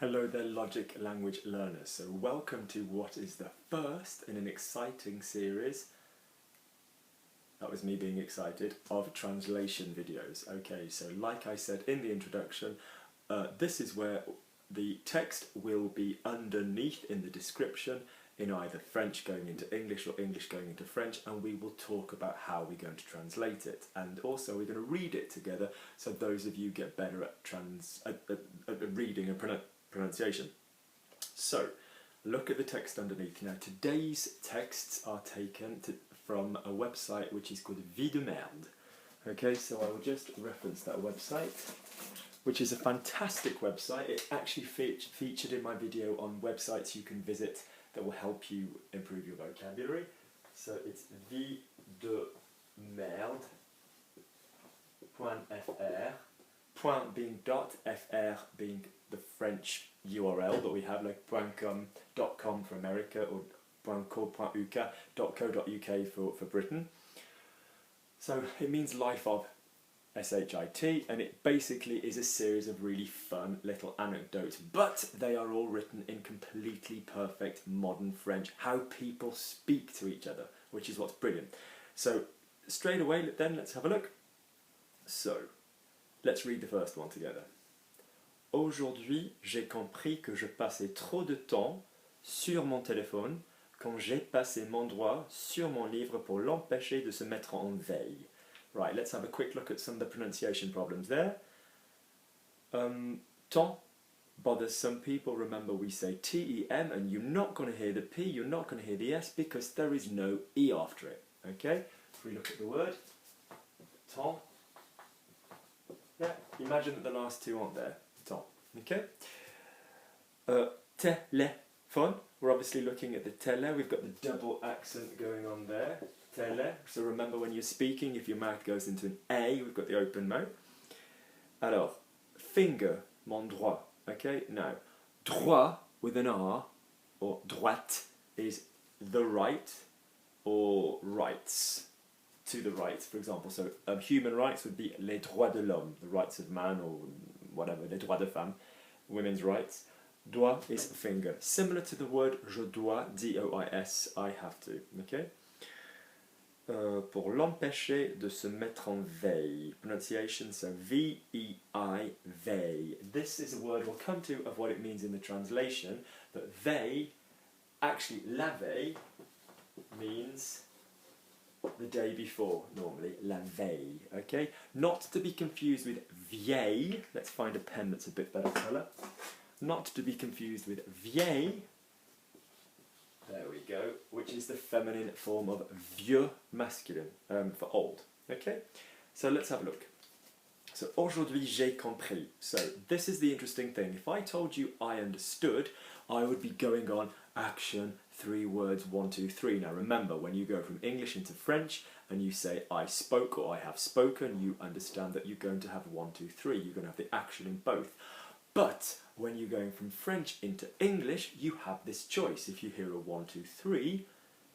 Hello there, logic language learners. So welcome to what is the first in an exciting series, that was me being excited, of translation videos. Okay, so like I said in the introduction, this is where the text will be underneath in the description in either French going into English or English going into French, and we will talk about how we're going to translate it. And also we're going to read it together so those of you get better at reading and pronunciation. So, look at the text underneath. Now, today's texts are taken from a website which is called Vie de Merde. Okay, so I will just reference that website, which is a fantastic website. It actually featured in my video on websites you can visit that will help you improve your vocabulary. So it's videmerde.fr, point being dot, fr being the French URL that we have, like .com for America, or .co.uk for Britain. So it means life of SHIT, and it basically is a series of really fun little anecdotes, but they are all written in completely perfect modern French, how people speak to each other, which is what's brilliant. So straight away then let's have a look. So let's read the first one together. Aujourd'hui, j'ai compris que je passais trop de temps sur mon téléphone quand j'ai passé mon doigt sur mon livre pour l'empêcher de se mettre en veille. Right, let's have a quick look at some of the pronunciation problems there. Temps bothers some people. Remember, we say T-E-M, and you're not going to hear the P, you're not going to hear the S, because there is no E after it. Okay, if we look at the word, temps. Yeah, imagine that the last two aren't there. Temps. Okay. Téléphone. We're obviously looking at the tele. We've got the double accent going on there. Tele. So remember, when you're speaking, if your mouth goes into an A, we've got the open mouth. Alors, finger, mon droit. Okay. Now, droit with an R, or droite, is the right, or rights. To the right, for example. So human rights would be les droits de l'homme, the rights of man, or whatever, les droits de femme, women's rights. Doigt is finger. Similar to the word je dois, D-O-I-S, I have to. Okay? Pour l'empêcher de se mettre en veille. Pronunciation, so V-E-I, veille. This is a word we'll come to of what it means in the translation, but veille, actually la veille, means the day before, normally, la veille, okay? Not to be confused with vieille, let's find a pen that's a bit better colour. Not to be confused with vieille, there we go, which is the feminine form of vieux masculine, for old, okay? So let's have a look. So, aujourd'hui, j'ai compris. So, this is the interesting thing. If I told you I understood, I would be going on action, 3 words, 1, 2, 3. Now remember, when you go from English into French and you say I spoke or I have spoken, you understand that you're going to have 1, 2, 3. You're going to have the action in both. But when you're going from French into English, you have this choice. If you hear a 1, 2, 3,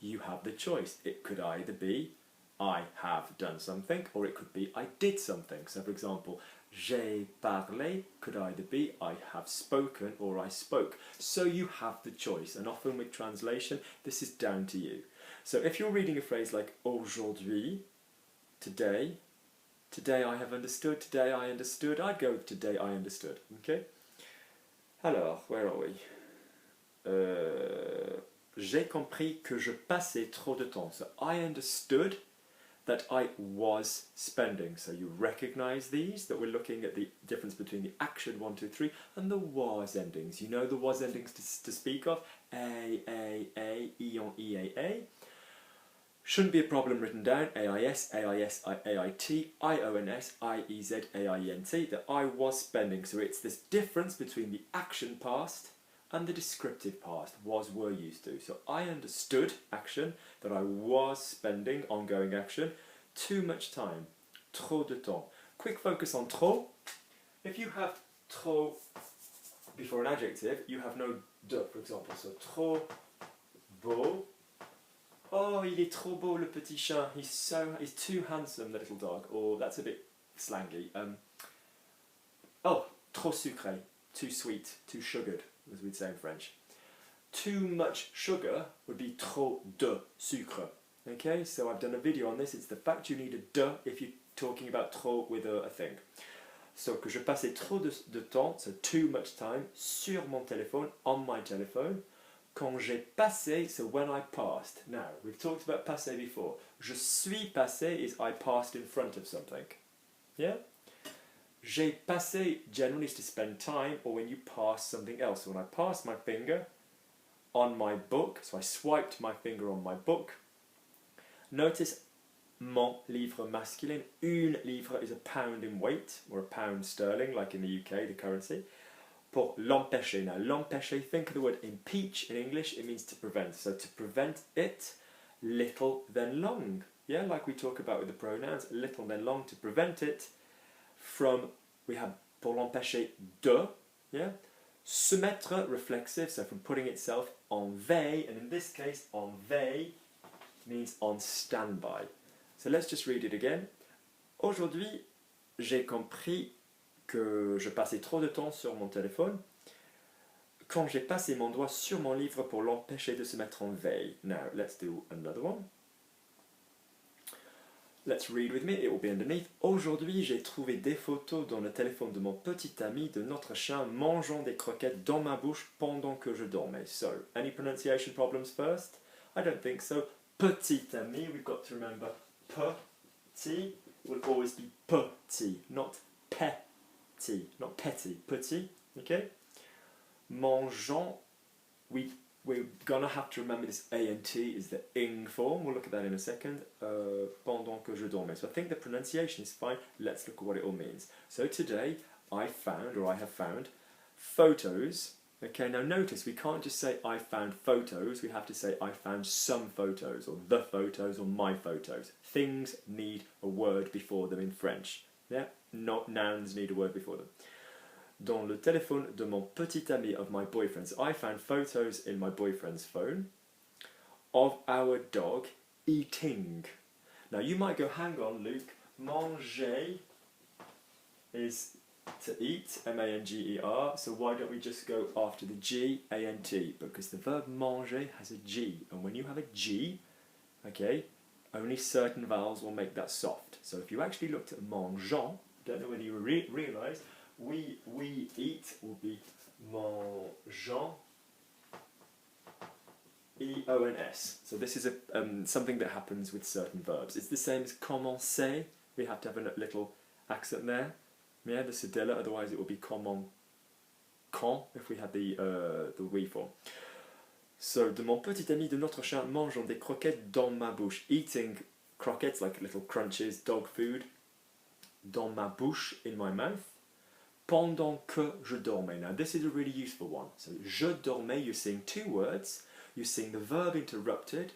you have the choice. It could either be I have done something, or it could be I did something. So for example, j'ai parlé could either be I have spoken or I spoke. So you have the choice, and often with translation, this is down to you. So if you're reading a phrase like aujourd'hui, today, today I have understood, today I understood, I'd go with today I understood, okay? Alors, where are we? J'ai compris que je passais trop de temps. So I understood that I was spending. So you recognize these, that we're looking at the difference between the action 1, 2, 3 and the was endings. You know the was endings to speak of. A, ion, E-A-A. Shouldn't be a problem written down. A-I-S, A-I-S, A-I-T, I-O-N-S, I-E-Z, A-I-N-T. That I was spending. So it's this difference between the action past and the descriptive past, was, were, used to. So I understood action, that I was spending, ongoing action, too much time, trop de temps. Quick focus on trop. If you have trop before an adjective, you have no de, for example. So trop beau. Oh, il est trop beau, le petit chien. He's too handsome, the little dog. Or that's a bit slangy. Oh, trop sucré. too sweet, too sugared, as we'd say in French. Too much sugar would be trop de sucre. Okay, so I've done a video on this. It's the fact you need a de if you're talking about trop with a thing. So que je passais trop de temps, so too much time, sur mon téléphone, on my telephone. Quand j'ai passé, so when I passed. Now, we've talked about passé before. Je suis passé is I passed in front of something. Yeah? J'ai passé generally is to spend time or when you pass something else. So when I passed my finger on my book, so I swiped my finger on my book. Notice mon livre masculine. Une livre is a pound in weight, or a pound sterling, like in the UK, the currency. Pour l'empêcher. Now, l'empêcher, think of the word impeach in English, it means to prevent. So to prevent it, little then long. Yeah, like we talk about with the pronouns, little then long, to prevent it from, we have pour l'empêcher de, yeah? Se mettre, reflexive, so from putting itself en veille, and in this case, en veille means on standby. So let's just read it again. Aujourd'hui, j'ai compris que je passais trop de temps sur mon téléphone quand j'ai passé mon doigt sur mon livre pour l'empêcher de se mettre en veille. Now, let's do another one. Let's read with me, it will be underneath. Aujourd'hui, j'ai trouvé des photos dans le téléphone de mon petit ami, de notre chien, mangeant des croquettes dans ma bouche pendant que je dormais. So, any pronunciation problems first? I don't think so. Petit ami, we've got to remember petit will always be petit, not petit, not petty, petit, okay? Mangeant, we're gonna have to remember this A and T is the ing form, we'll look at that in a second, pendant que je dormais. So I think the pronunciation is fine, let's look at what it all means. So today, I have found, photos. Okay, now notice we can't just say I found photos, we have to say I found some photos, or the photos, or my photos. Things need a word before them in French. Yeah, not nouns need a word before them. Dans le téléphone de mon petit ami, of my boyfriend. So I found photos in my boyfriend's phone of our dog eating. Now you might go, hang on Luke, manger is to eat, M-A-N-G-E-R, so why don't we just go after the G, A-N-T? Because the verb manger has a G, and when you have a G, okay, only certain vowels will make that soft. So if you actually looked at mangeant, don't know whether you realise, we eat will be mangeant, E-O-N-S. So this is something that happens with certain verbs. It's the same as commencer, we have to have a little accent there. Yeah, the cedilla, otherwise it would be comment, quand, if we had the we form. So, de mon petit ami, de notre chien, mangeant des croquettes dans ma bouche. Eating croquettes, like little crunches, dog food, dans ma bouche, in my mouth, pendant que je dormais. Now, this is a really useful one. So, je dormais, you're seeing two words, you're seeing the verb interrupted,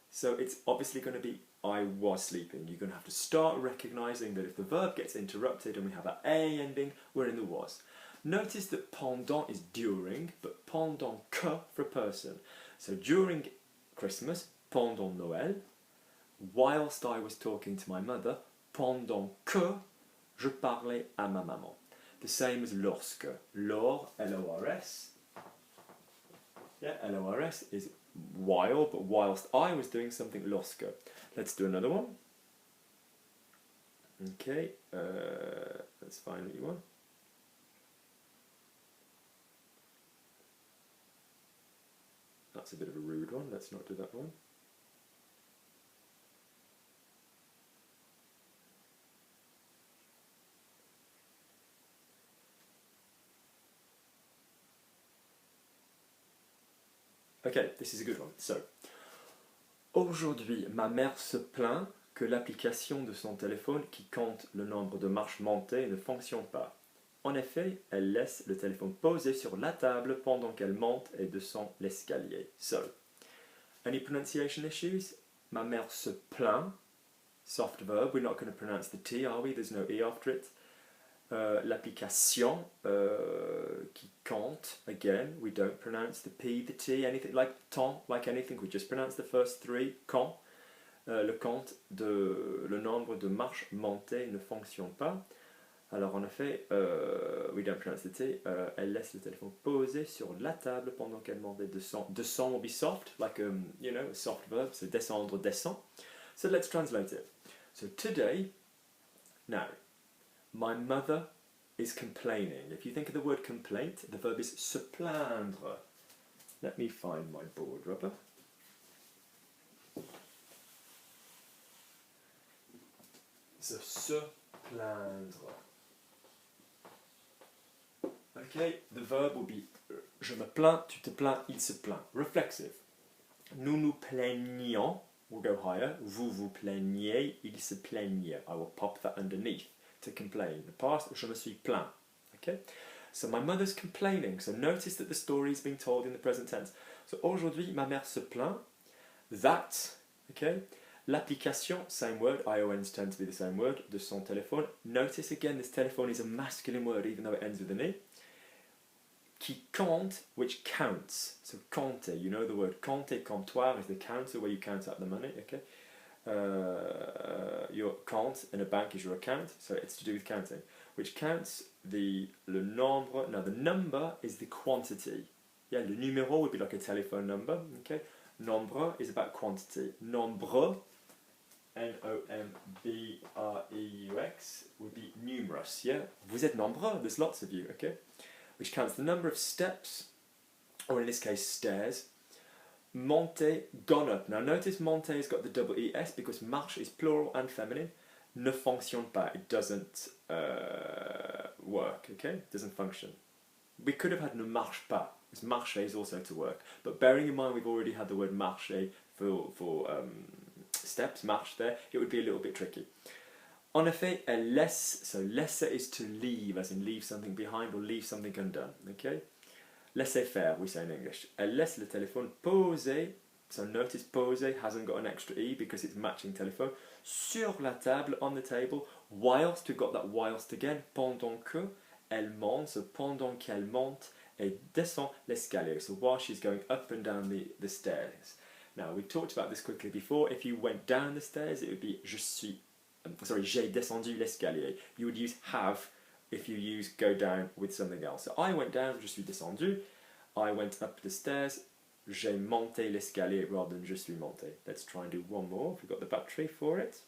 so it's obviously going to be I was sleeping. You're going to have to start recognising that if the verb gets interrupted and we have an A ending, we're in the was. Notice that pendant is during, but pendant que for a person. So during Christmas, pendant Noël, whilst I was talking to my mother, pendant que je parlais à ma maman. The same as lorsque. Lors, L-O-R-S. Yeah, L-O-R-S is while, but whilst I was doing something, lorsque. Let's do another one. Okay, let's find what you want. That's a bit of a rude one, let's not do that one. Okay, this is a good one. So, aujourd'hui, ma mère se plaint que l'application de son téléphone qui compte le nombre de marches montées ne fonctionne pas. En effet, elle laisse le téléphone posé sur la table pendant qu'elle monte et descend l'escalier. So, any pronunciation issues? Ma mère se plaint, soft verb, we're not going to pronounce the T, are we? There's no E after it. L'application qui compte, again, we don't pronounce the P, the T, anything like temps, like anything, we just pronounce the first three, quand. Le compte le nombre de marches montées ne fonctionne pas. Alors en effet, we don't pronounce the T, elle laisse le téléphone posé sur la table pendant qu'elle demandait descend. Descend will be soft, like you know, a soft verb, so descendre, descend. So let's translate it. So today, now, my mother is complaining. If you think of the word complaint, the verb is se plaindre. Let me find my board rubber. So se plaindre. Okay, the verb will be je me plains, tu te plains, il se plaint. Reflexive. Nous nous plaignions, we'll go higher. Vous vous plaigniez, il se plaignait. I will pop that underneath to complain. The past, je me suis plaint. Okay? So my mother's complaining. So notice that the story is being told in the present tense. So aujourd'hui, ma mère se plaint that, okay? L'application, same word, IONs tend to be the same word, de son téléphone. Notice again, this telephone is a masculine word even though it ends with an E. Qui compte, which counts. So compter, you know the word compter, comptoir is the counter where you count out the money, okay? Your compte in a bank is your account, so it's to do with counting. Which counts le nombre, now the number is the quantity. Yeah, le numéro would be like a telephone number, okay? Nombre is about quantity. Nombre, N-O-M-B-R-E-U-X, would be numerous, yeah? Vous êtes nombreux, there's lots of you, okay? Which counts the number of steps, or in this case stairs. Montées, gone up. Now notice montées has got the double ES because marche is plural and feminine. Ne fonctionne pas, it doesn't work, okay? It doesn't function. We could have had ne marche pas, because marcher is also to work. But bearing in mind we've already had the word marcher for steps, marche there, it would be a little bit tricky. En effet, elle laisse, so laisse is to leave, as in leave something behind or leave something undone, okay? Laissez faire, we say in English. Elle laisse le téléphone posé, so notice posé hasn't got an extra E because it's matching telephone, sur la table, on the table, whilst, we've got that whilst again, pendant que, elle monte, so pendant qu'elle monte, et descend l'escalier, so while she's going up and down the stairs. Now, we talked about this quickly before, if you went down the stairs, it would be j'ai descendu l'escalier. You would use have if you use go down with something else. So I went down, je suis descendu. I went up the stairs, j'ai monté l'escalier rather than je suis monté. Let's try and do one more if we've got the battery for it.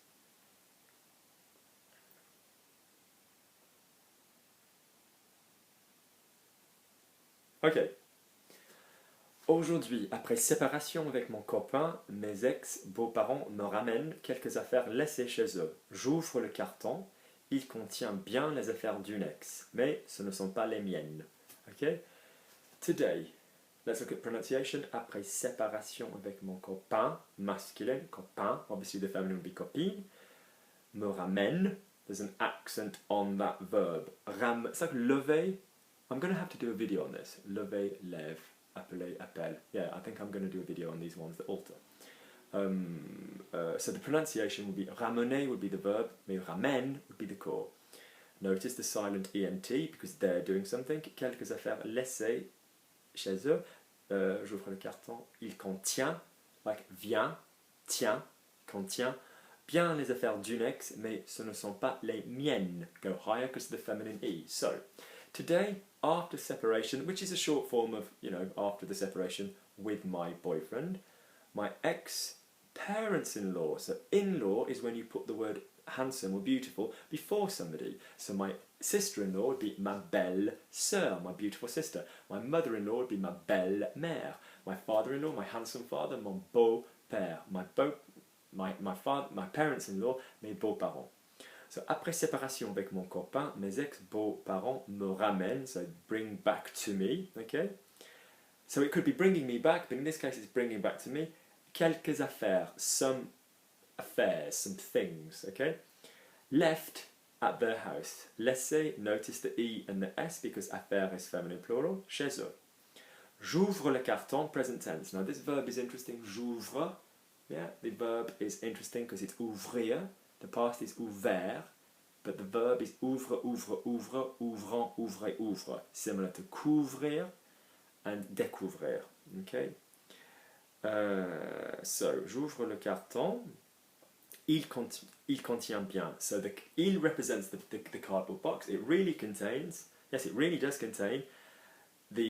Okay. Aujourd'hui, après séparation avec mon copain, mes ex-beaux-parents me ramènent quelques affaires laissées chez eux. J'ouvre le carton, il contient bien les affaires d'une ex, mais ce ne sont pas les miennes. Okay? Today, let's look at pronunciation. Après séparation avec mon copain, masculine, copain, obviously the feminine would be copine, me ramène, there's an accent on that verb. It's like lever, I'm going to have to do a video on this. Lever, lève. Appeler, appelle. Yeah, I think I'm going to do a video on these ones that alter. So the pronunciation would be ramener would be the verb, mais ramène would be the core. Notice the silent ENT because they're doing something. Quelques affaires laissées chez eux. J'ouvre le carton. Il contient, like vient, tient, contient. Bien les affaires d'une ex, mais ce ne sont pas les miennes. Go higher because of the feminine E. So, today, after separation, which is a short form of, you know, after the separation with my boyfriend, my ex-parents-in-law. So in-law is when you put the word handsome or beautiful before somebody. So my sister-in-law would be ma belle-sœur, my beautiful sister. My mother-in-law would be ma belle-mère. My father-in-law, my handsome father, mon beau-père. My parents-in-law, mes beaux-parents. So, après séparation avec mon copain, mes ex-beaux-parents me ramènent, so bring back to me, okay? So it could be bringing me back, but in this case it's bringing back to me quelques affaires, some affairs, some things, okay? Left at their house. Laissez, notice the E and the S because affaire is feminine plural, chez eux. J'ouvre le carton, present tense. Now this verb is interesting, j'ouvre, yeah, the verb is interesting because it's ouvrir. The past is ouvert, but the verb is ouvre, ouvre, ouvre, ouvrant, ouvrez, ouvre. Similar to couvrir and découvrir. Okay? So, j'ouvre le carton. il contient bien. So il represents the cardboard box. It really contains, yes, it really does contain